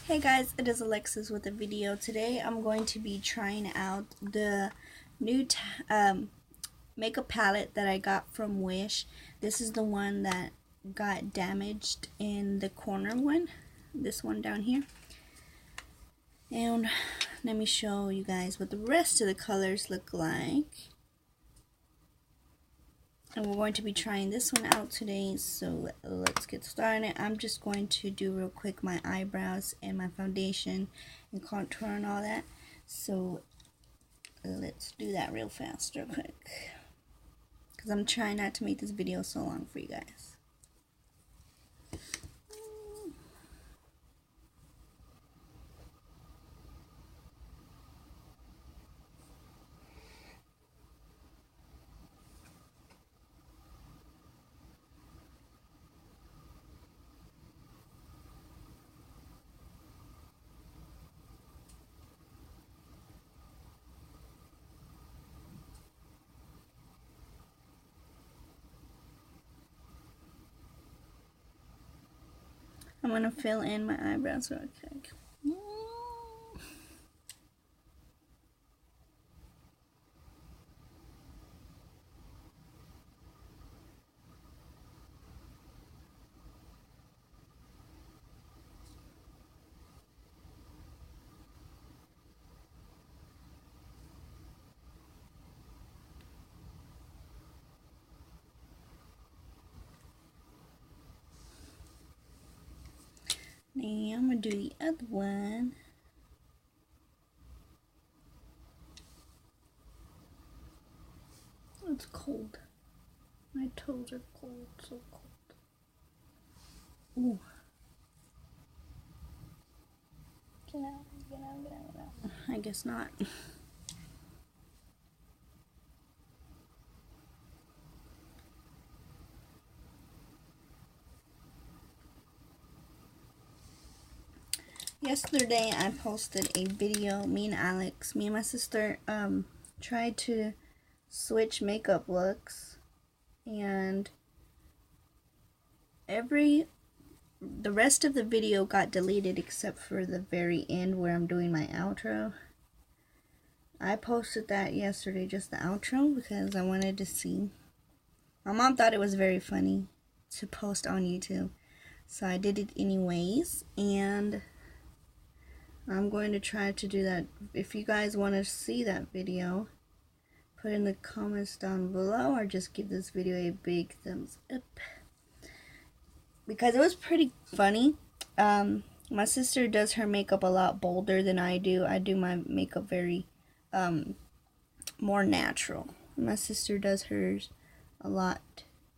Hey guys, it is Alexis with a video. Today I'm going to be trying out the new makeup palette that I got from Wish. This is the one that got damaged in the corner one, this one down here. And let me show you guys what the rest of the colors look like. And we're going to be trying this one out today, so let's get started. I'm just going to do real quick my eyebrows and my foundation and contour and all that. So let's do that real fast, real quick. Because I'm trying not to make this video so long for you guys. I'm going to fill in my eyebrows real quick. Now I'm going to do the other one. It's cold. My toes are cold, so cold. Ooh. Get out. I guess not. Yesterday I posted a video. Me and my sister tried to switch makeup looks, and the rest of the video got deleted except for the very end where I'm doing my outro. I posted that yesterday, just the outro, because I wanted to see. My mom thought it was very funny to post on YouTube, so I did it anyways, and I'm going to try to do that. If you guys want to see that video, put in the comments down below, or just give this video a big thumbs up, because it was pretty funny. My sister does her makeup a lot bolder than I do. I do my makeup very more natural. My sister does hers a lot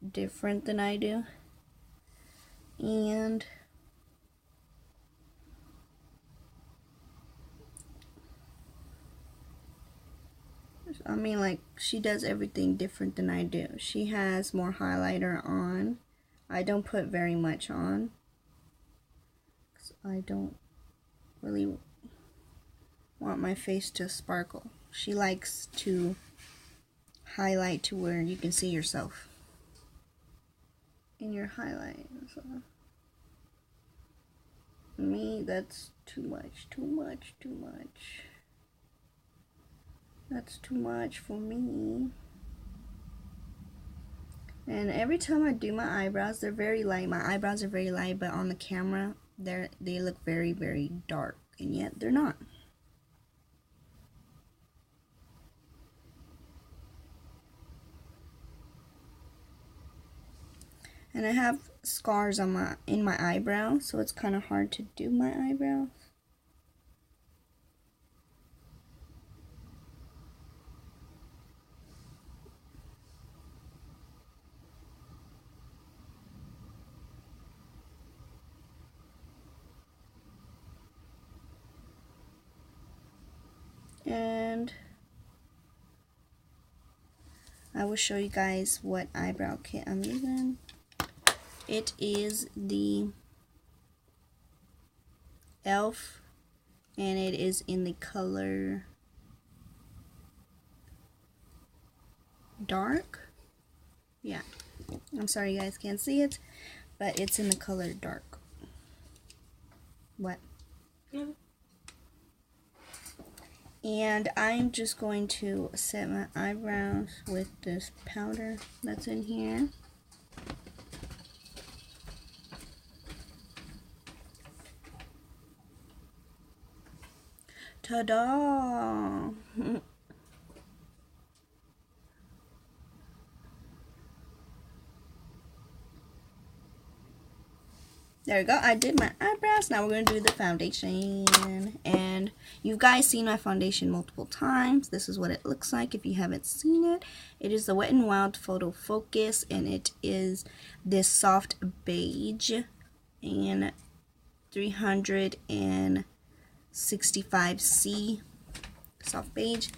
different than I do, and I mean, like, she does everything different than I do. She has more highlighter on. I don't put very much on, 'cause I don't really want my face to sparkle. She likes to highlight to where you can see yourself in your highlight. So, me, that's too much. That's too much for me. And every time I do my eyebrows, they're very light. My eyebrows are very light, but on the camera, they look very, very dark, and yet they're not. And I have scars on in my eyebrow, so it's kind of hard to do my eyebrows. And I will show you guys what eyebrow kit I'm using. It is the e.l.f. and it is in the color dark. Yeah, I'm sorry you guys can't see it, but it's in the color dark. What? And I'm just going to set my eyebrows with this powder that's in here. Ta-da! There we go. I did my eyebrows. Now we're going to do the foundation. And you guys seen my foundation multiple times. This is what it looks like if you haven't seen it. It is the Wet n Wild Photo Focus. And it is this soft beige. And 365C. Soft beige.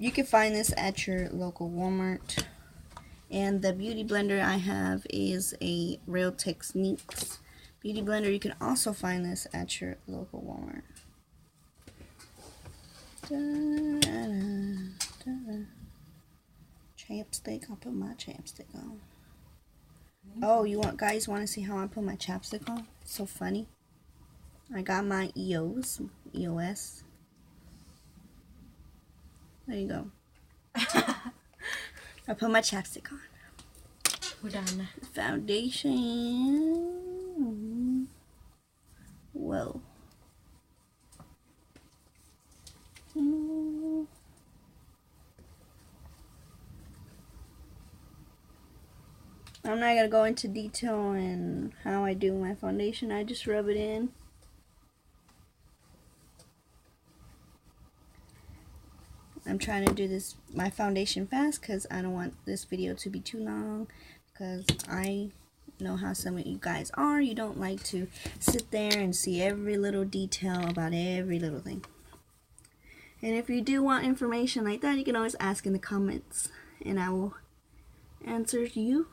You can find this at your local Walmart. And the beauty blender I have is a Real Techniques beauty blender. You can also find this at your local Walmart. Chapstick. I'll put my chapstick on. Oh, guys want to see how I put my chapstick on? It's so funny. I got my EOS. There you go. I put my chapstick on. We're done. Foundation. Whoa. I'm not going to go into detail on how I do my foundation. I just rub it in. I'm trying to do my foundation fast because I don't want this video to be too long, because I know how some of you guys are. You don't like to sit there and see every little detail about every little thing. And if you do want information like that, you can always ask in the comments and I will answer you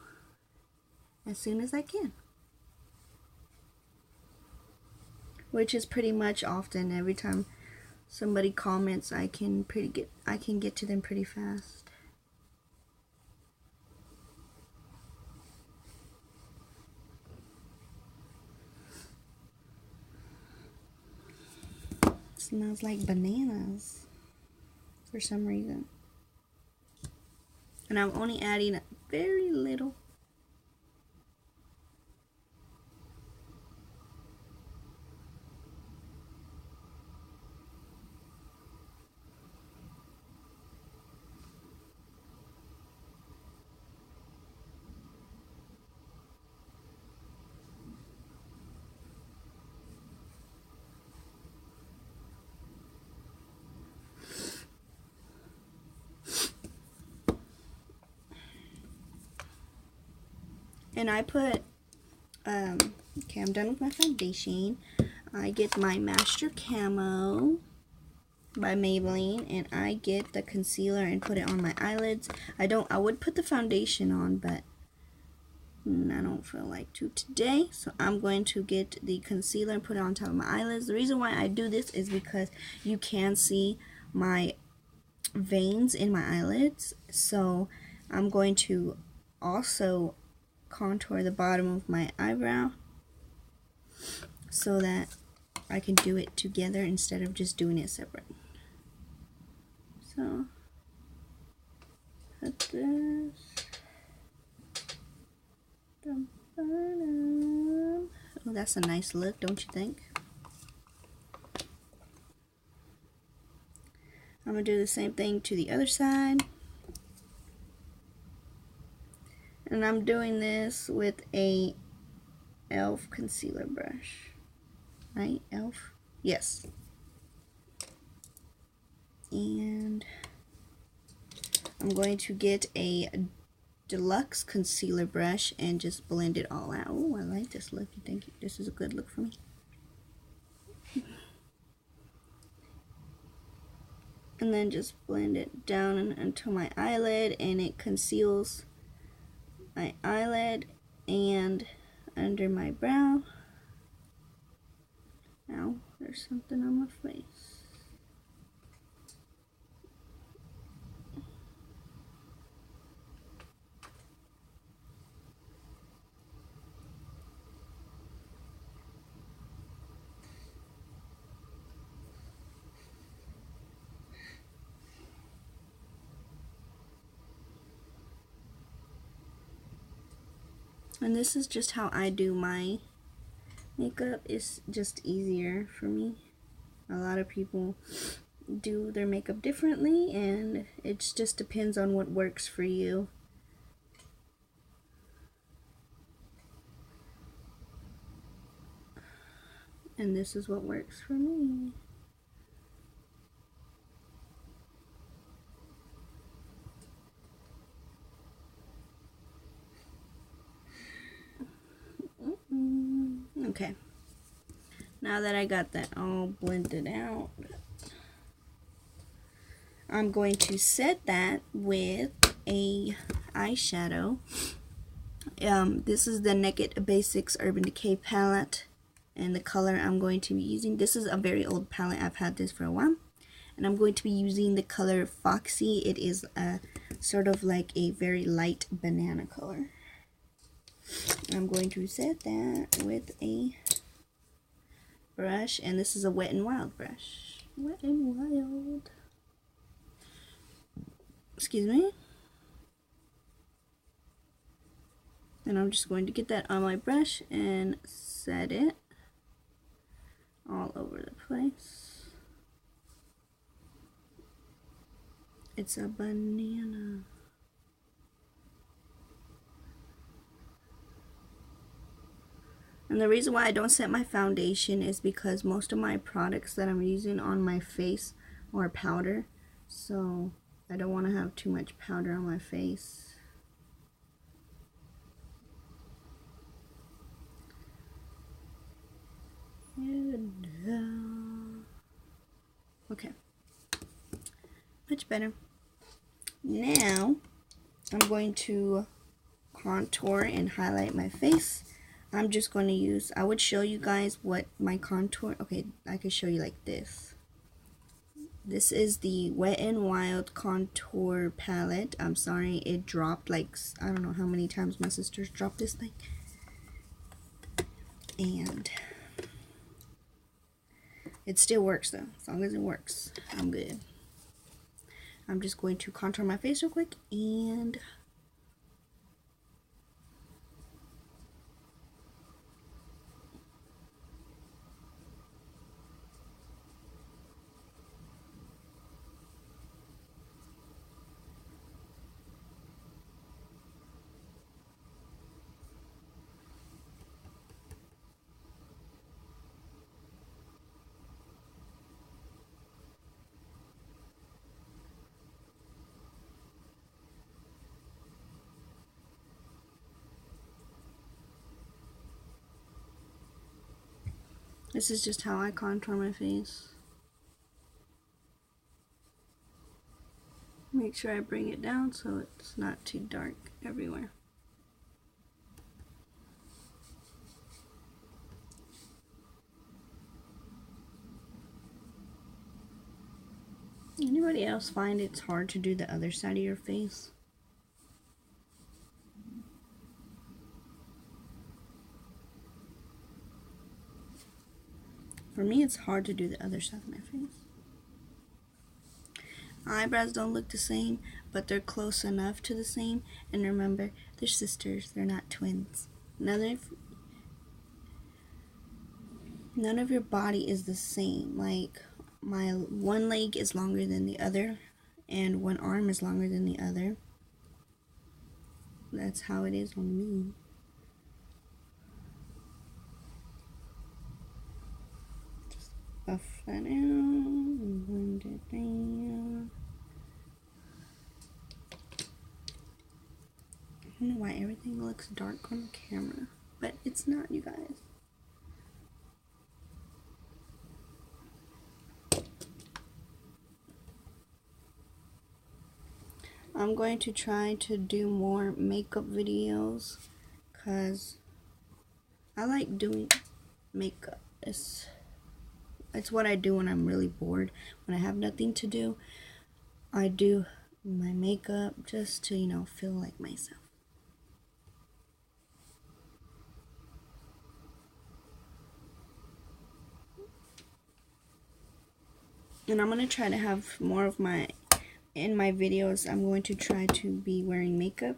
as soon as I can. Which is pretty much often. Every time somebody comments, I can get to them pretty fast. Smells like bananas for some reason. And I'm only adding very little. And I put, okay, I'm done with my foundation. I get my Master Camo by Maybelline, and I get the concealer and put it on my eyelids. I would put the foundation on, but I don't feel like to today. So I'm going to get the concealer and put it on top of my eyelids. The reason why I do this is because you can see my veins in my eyelids. So I'm going to also contour the bottom of my eyebrow so that I can do it together instead of just doing it separate. So put this. Oh, that's a nice look, don't you think? I'm gonna do the same thing to the other side. And I'm doing this with a e.l.f. concealer brush. Right? e.l.f.? Yes. And I'm going to get a deluxe concealer brush and just blend it all out. Oh, I like this look. You think this is a good look for me? And then just blend it down into my eyelid, and it conceals my eyelid and under my brow. Ow, there's something on my face. And this is just how I do my makeup. It's just easier for me. A lot of people do their makeup differently, and it just depends on what works for you. And this is what works for me. Okay. Now that I got that all blended out, I'm going to set that with a eyeshadow. This is the Naked Basics Urban Decay palette, and the color I'm going to be using, this is a very old palette, I've had this for a while, and I'm going to be using the color Foxy. It is a sort of like a very light banana color. I'm going to set that with a brush, and this is a Wet n Wild brush. Wet n Wild. Excuse me. And I'm just going to get that on my brush and set it all over the place. It's a banana. And the reason why I don't set my foundation is because most of my products that I'm using on my face are powder. So I don't want to have too much powder on my face. Okay. Much better. Now I'm going to contour and highlight my face. I'm just going to use, I would show you guys what my contour, okay, I could show you like this. This is the Wet n Wild contour palette. I'm sorry, it dropped like, I don't know how many times my sisters dropped this thing. And it still works though. As long as it works, I'm good. I'm just going to contour my face real quick and this is just how I contour my face. Make sure I bring it down so it's not too dark everywhere. Anybody else find it's hard to do the other side of your face? For me, it's hard to do the other side of my face. Eyebrows don't look the same, but they're close enough to the same. And remember, they're sisters, they're not twins. None of your body is the same. Like, my one leg is longer than the other, and one arm is longer than the other. That's how it is on me. Just buff that out and blend it down. I don't know why everything looks dark on camera, but it's not, you guys. I'm going to try to do more makeup videos because I like doing makeup. It's what I do when I'm really bored. When I have nothing to do, I do my makeup just to, you know, feel like myself. And I'm going to try to have more of in my videos, I'm going to try to be wearing makeup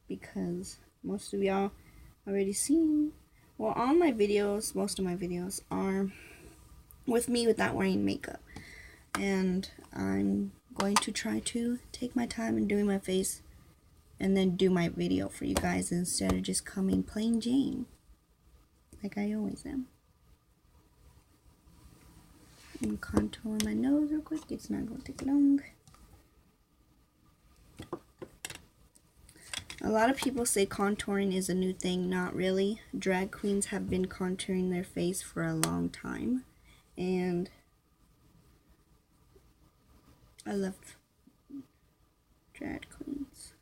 because most of y'all already seen. Well, all my videos, most of my videos are with me without wearing makeup. And I'm going to try to take my time and doing my face and then do my video for you guys instead of just coming plain Jane like I always am. And contour my nose real quick. It's not going to take long. A lot of people say contouring is a new thing. Not really. Drag queens have been contouring their face for a long time. And I love drag queens.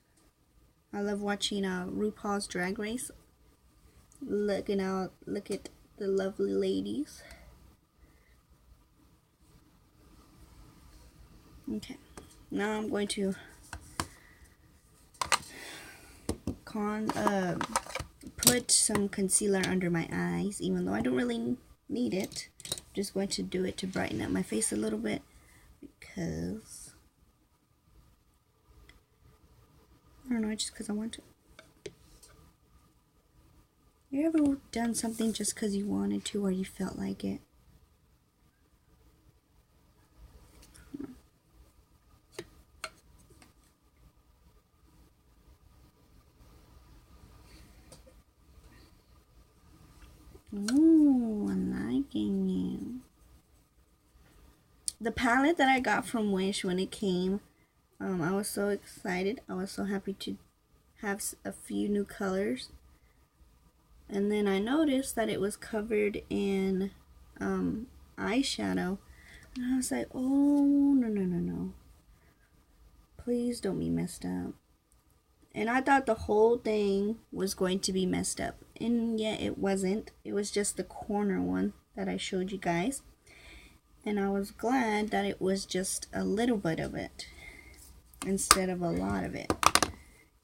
I love watching RuPaul's Drag Race. Look at the lovely ladies. Okay, now I'm going to put some concealer under my eyes, even though I don't really need it. I'm just going to do it to brighten up my face a little bit because I don't know, just because I want to. You ever done something just because you wanted to or you felt like it? Ooh, I'm liking you. The palette that I got from Wish when it came, I was so excited. I was so happy to have a few new colors. And then I noticed that it was covered in eyeshadow. And I was like, oh, no. Please don't be messed up. And I thought the whole thing was going to be messed up. And yet it wasn't. It was just the corner one that I showed you guys. And I was glad that it was just a little bit of it instead of a lot of it.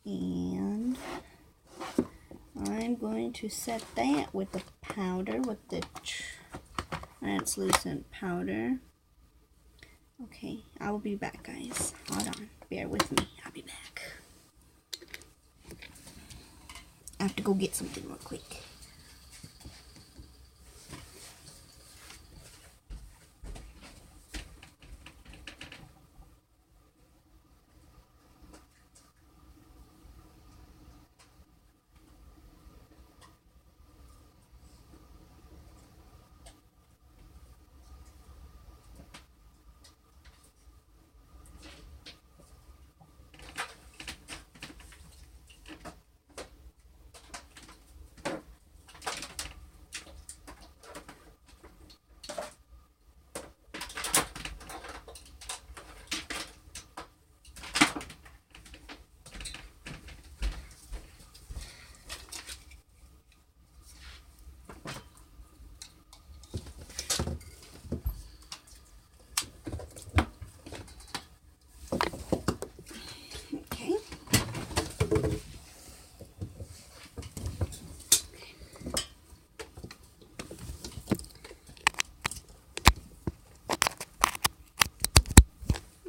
And I'm going to set that with the powder, with the translucent powder. Okay, I will be back, guys. Hold on. Bear with me. I'll be back. I have to go get something real quick.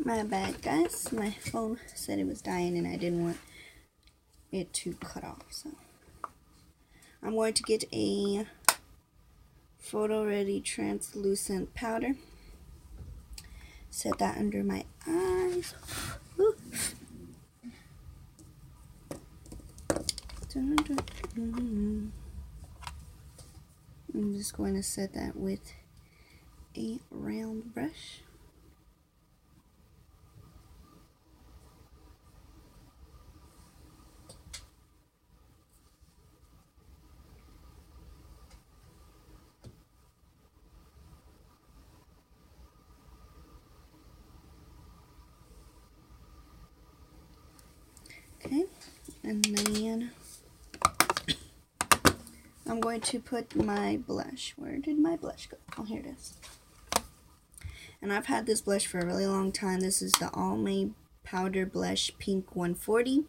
My bad, guys. My phone said it was dying and I didn't want it to cut off. So I'm going to get a Photo Ready translucent powder. Set that under my eyes. Ooh. I'm just going to set that with a round brush. Okay, and then I'm going to put my blush. Where did my blush go? Oh, here it is. And I've had this blush for a really long time. This is the Almay Powder Blush Pink 140.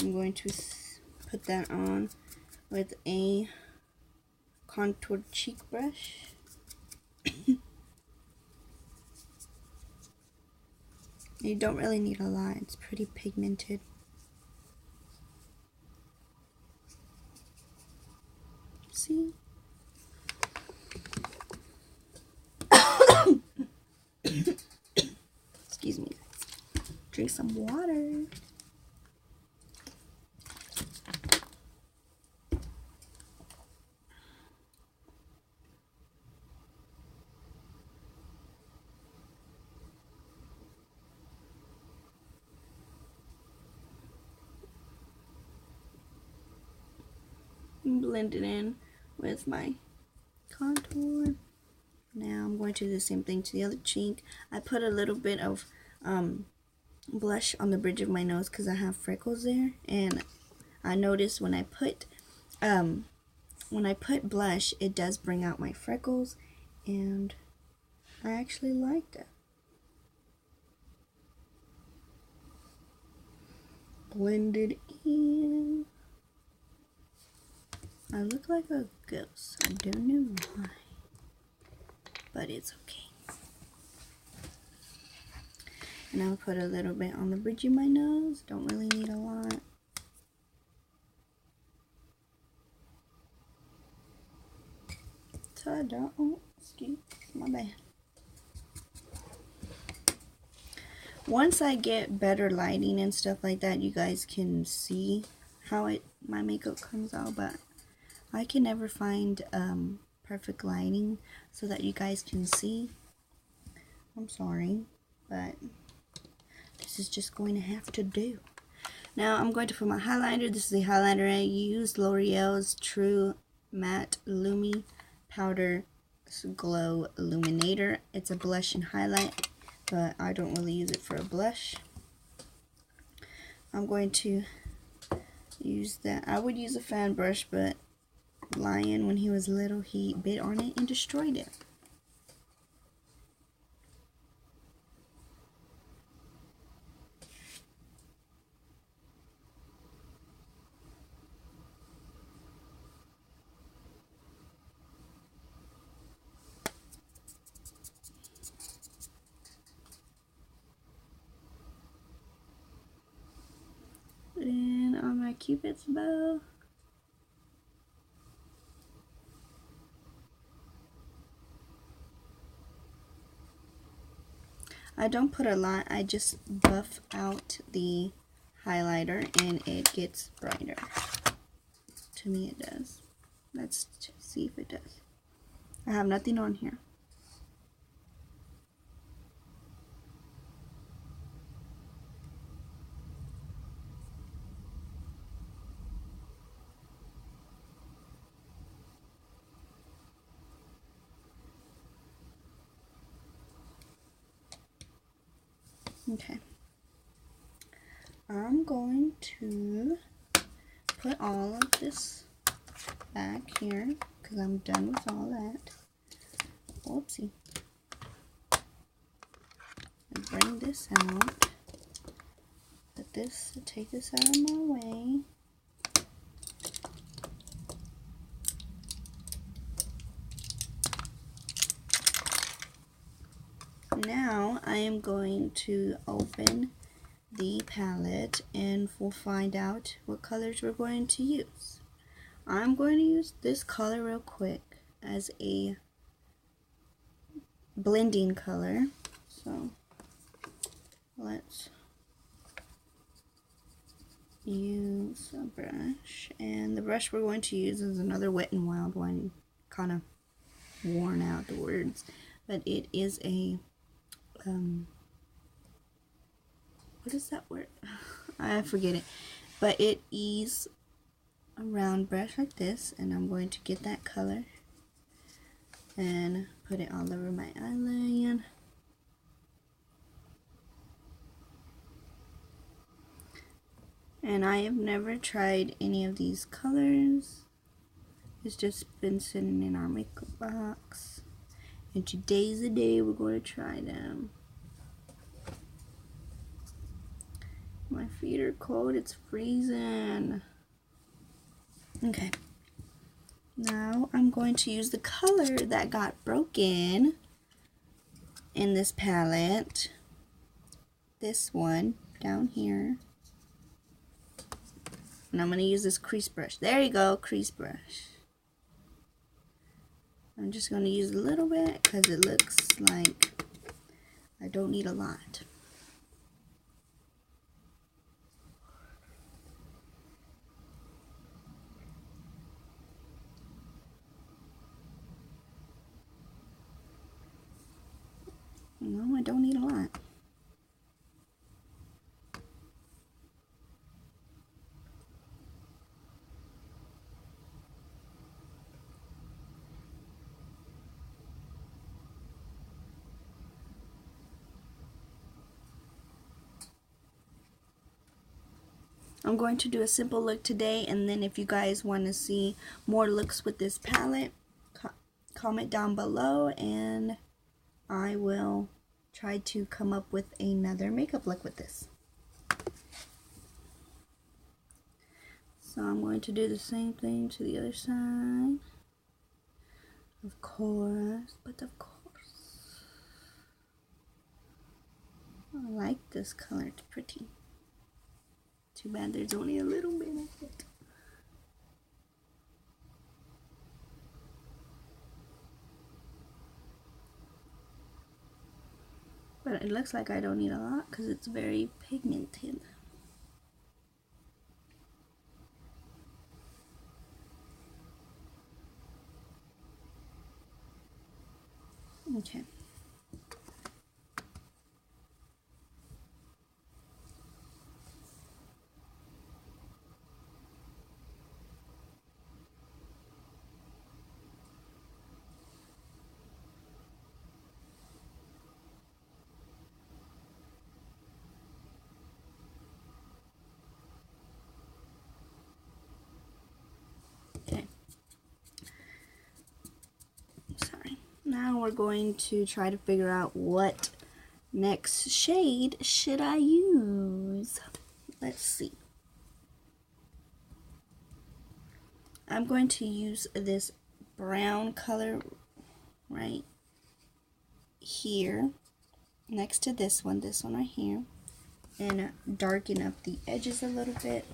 I'm going to put that on with a contoured cheek brush. You don't really need a lot. It's pretty pigmented. see? Excuse me. Drink some water. Blend it in with my contour. Now I'm going to do the same thing to the other cheek. I put a little bit of blush on the bridge of my nose because I have freckles there, and I noticed when I put blush, it does bring out my freckles, and I actually liked it. Blend it in. I look like a ghost. I don't know why, but it's okay. And I'll put a little bit on the bridge of my nose. Don't really need a lot. Ta-da. Oh, excuse my bad. Once I get better lighting and stuff like that, you guys can see how my makeup comes out, but I can never find perfect lighting so that you guys can see. I'm sorry, but this is just going to have to do. Now I'm going to put my highlighter. This is the highlighter I used, L'Oreal's True Matte Lumi Powder Glow Illuminator. It's a blush and highlight, but I don't really use it for a blush. I'm going to use that. I would use a fan brush, but Lion, when he was little, he bit on it and destroyed it. And on my Cupid's bow, I don't put a lot, I just buff out the highlighter and it gets brighter. To me it does. Let's see if it does. I have nothing on here. Okay. I'm going to put all of this back here because I'm done with all that. Whoopsie. And bring this out. Take this out of my way. Now I am going to open the palette and we'll find out what colors we're going to use. I'm going to use this color real quick as a blending color. So let's use a brush, and the brush we're going to use is another Wet n Wild one, kind of worn out the words, but it is a what is that word? I forget it, but it is a round brush like this, and I'm going to get that color and put it all over my eyeline. And I have never tried any of these colors. It's just been sitting in our makeup box. And today's the day we're going to try them. My feet are cold, it's freezing. Okay. Now I'm going to use the color that got broken in this palette. This one down here. And I'm going to use this crease brush. There you go, crease brush. I'm just going to use a little bit because it looks like I don't need a lot. No, I don't need a lot. I'm going to do a simple look today, and then if you guys want to see more looks with this palette, comment down below and I will try to come up with another makeup look with this. So I'm going to do the same thing to the other side. Of course, but of course. I like this color, it's pretty. Too bad there's only a little bit of it. But it looks like I don't need a lot because it's very pigmented. Okay. Okay. Sorry. Now we're going to try to figure out what next shade should I use. Let's see. I'm going to use this brown color right here next to this one right here, and darken up the edges a little bit.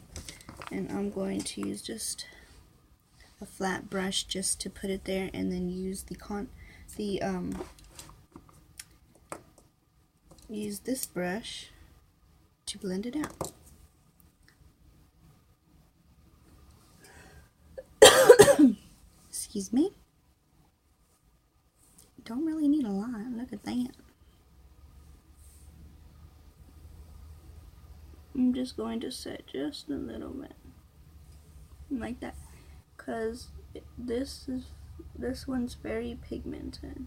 And I'm going to use just a flat brush just to put it there, and then use use this brush to blend it out. Excuse me. Don't really need a lot. Look at that. I'm just going to set just a little bit like that, because this one's very pigmented.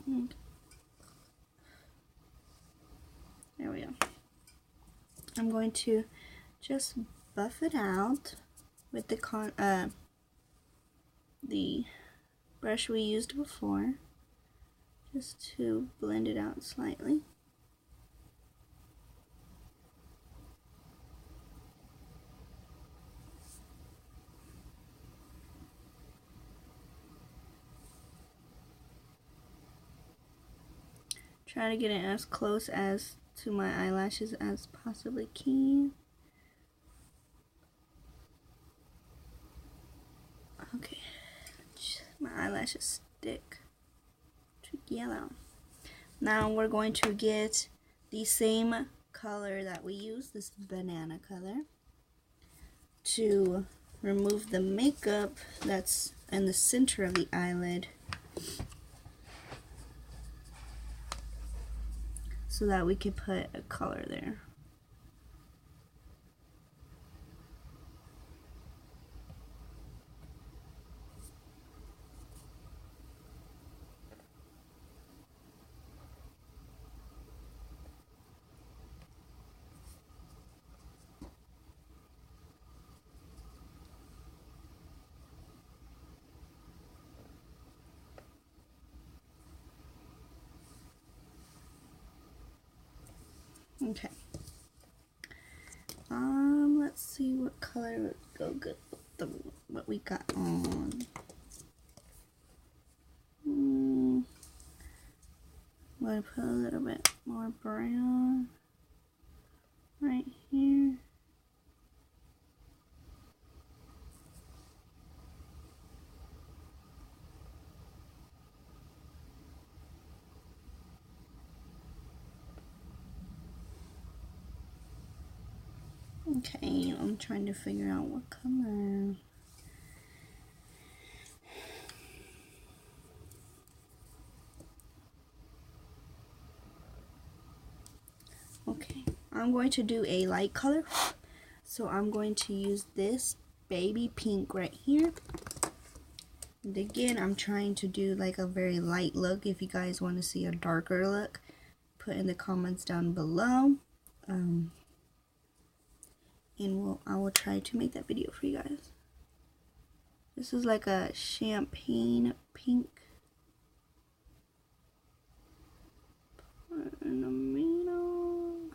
Okay. There we go. I'm going to just buff it out with the brush we used before, just to blend it out slightly. Try to get it as close as to my eyelashes as possibly can. Okay, my eyelashes stick together. Now we're going to get the same color that we used, this banana color, to remove the makeup that's in the center of the eyelid, so that we could put a color there. Okay. Let's see what color would go good with what we got on. going to put a little bit more brown right here. Okay, I'm trying to figure out what color. Okay, I'm going to do a light color. So I'm going to use this baby pink right here. And again, I'm trying to do like a very light look. If you guys want to see a darker look, put in the comments down below. And I will try to make that video for you guys. This is like a champagne pink. In the middle.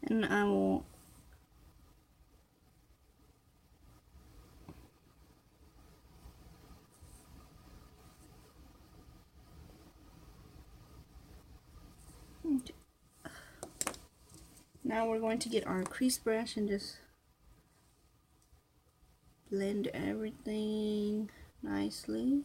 And I will now we're going to get our crease brush and just blend everything nicely.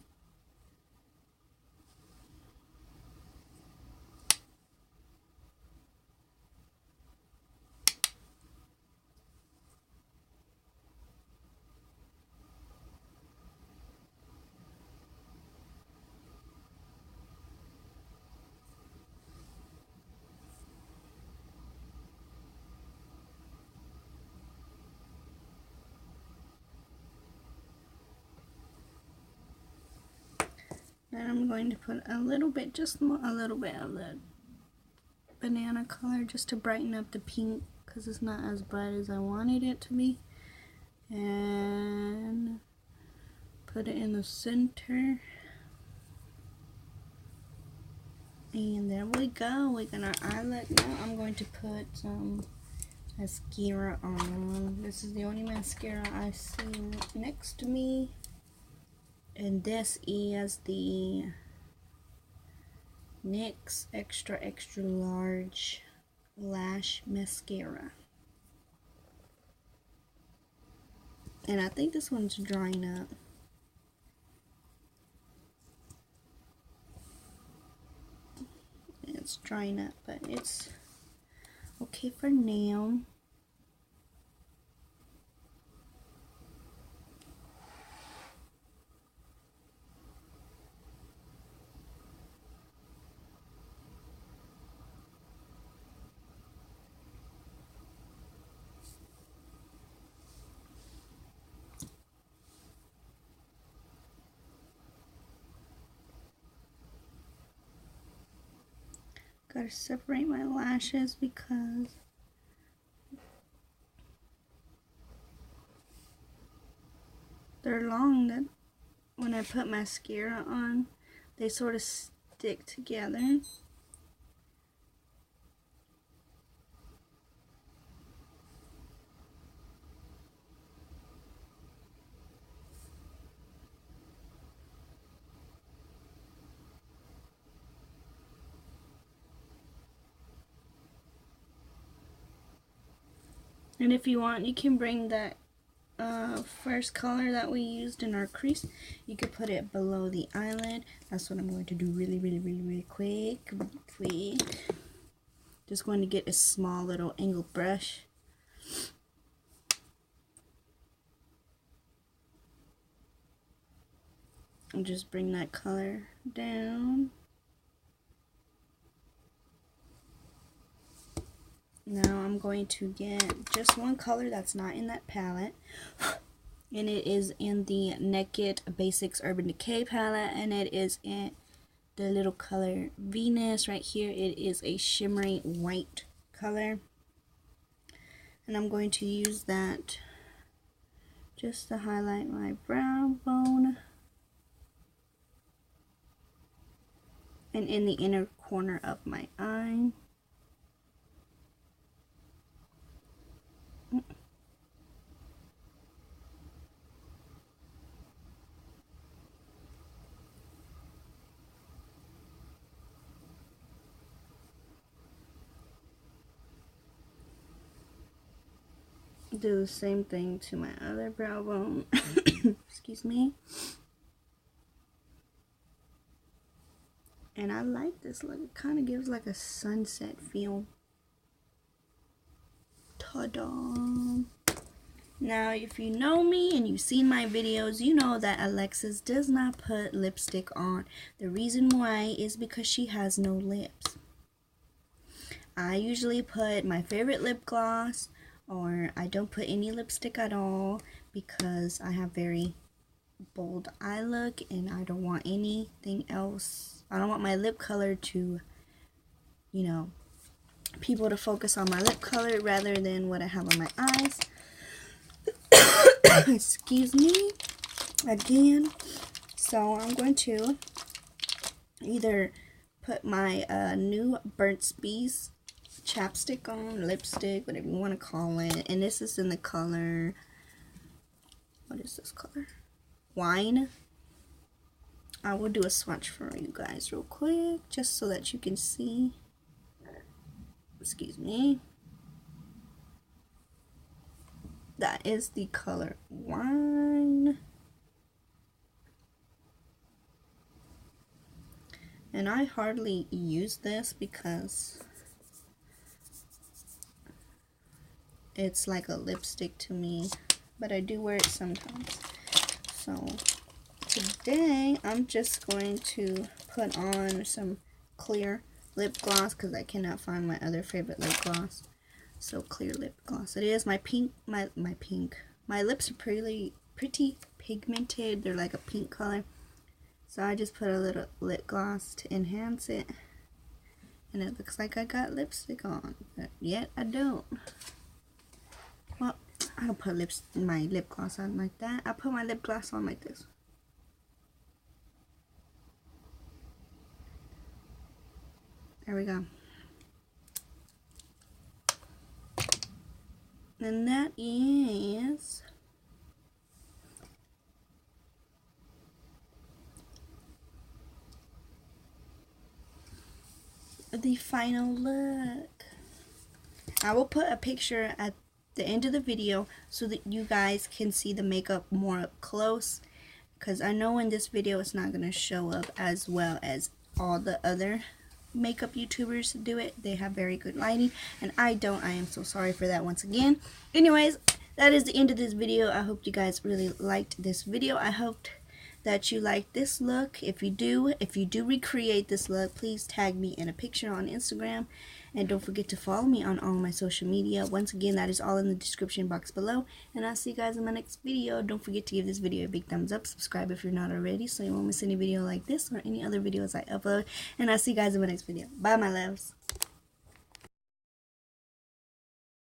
Then I'm going to put a little bit, just a little bit of the banana color just to brighten up the pink because it's not as bright as I wanted it to be. And put it in the center. And there we go. We got our eyelet. Now I'm going to put some mascara on. This is the only mascara I see next to me. And this is the NYX Extra Extra Large Lash Mascara. And I think this one's drying up. It's drying up, but it's okay for now. Gotta separate my lashes because they're long. That when I put mascara on, they sort of stick together. And if you want, you can bring that first color that we used in our crease. You could put it below the eyelid. That's what I'm going to do really quick. Just going to get a small little angled brush. And just bring that color down. Now I'm going to get just one color that's not in that palette. And it is in the Naked Basics Urban Decay palette. And it is in the little color Venus right here. It is a shimmery white color. And I'm going to use that just to highlight my brow bone. And in the inner corner of my eye. do the same thing to my other brow bone. Excuse me. And I like this look. It kind of gives like a sunset feel. Ta-da! Now, if you know me and you've seen my videos, you know that Alexis does not put lipstick on. The reason why is because she has no lips. I usually put my favorite lip gloss, or I don't put any lipstick at all because I have very bold eye look and I don't want anything else. I don't want my lip color to, you know, people to focus on my lip color rather than what I have on my eyes. Excuse me again. So I'm going to either put my new Burt's Bees chapstick on, lipstick, whatever you want to call it, and this is in the color, what is this color? Wine. I will do a swatch for you guys real quick just so that you can see. Excuse me. That is the color Wine. And I hardly use this because it's like a lipstick to me, but I do wear it sometimes. So today I'm just going to put on some clear lip gloss because I cannot find my other favorite lip gloss. So clear lip gloss. It is my pink. My lips are pretty pigmented. They're like a pink color. So I just put a little lip gloss to enhance it, and it looks like I got lipstick on, but yet I don't. Well, I don't put my lip gloss on like that. I put my lip gloss on like this. There we go. And that is the final look. I will put a picture at the end of the video so that you guys can see the makeup more up close, because I know in this video it's not going to show up as well as all the other makeup YouTubers do it. They have very good lighting and I don't. I am so sorry for that once again. Anyways, that is the end of this video. I hope you guys really liked this video. I hoped that you like this look. If you do recreate this look, please tag me in a picture on Instagram, and don't forget to follow me on all my social media. Once again, that is all in the description box below, and I'll see you guys in my next video. Don't forget to give this video a big thumbs up, subscribe if you're not already so you won't miss any video like this or any other videos I upload, and I'll see you guys in my next video. Bye, my loves.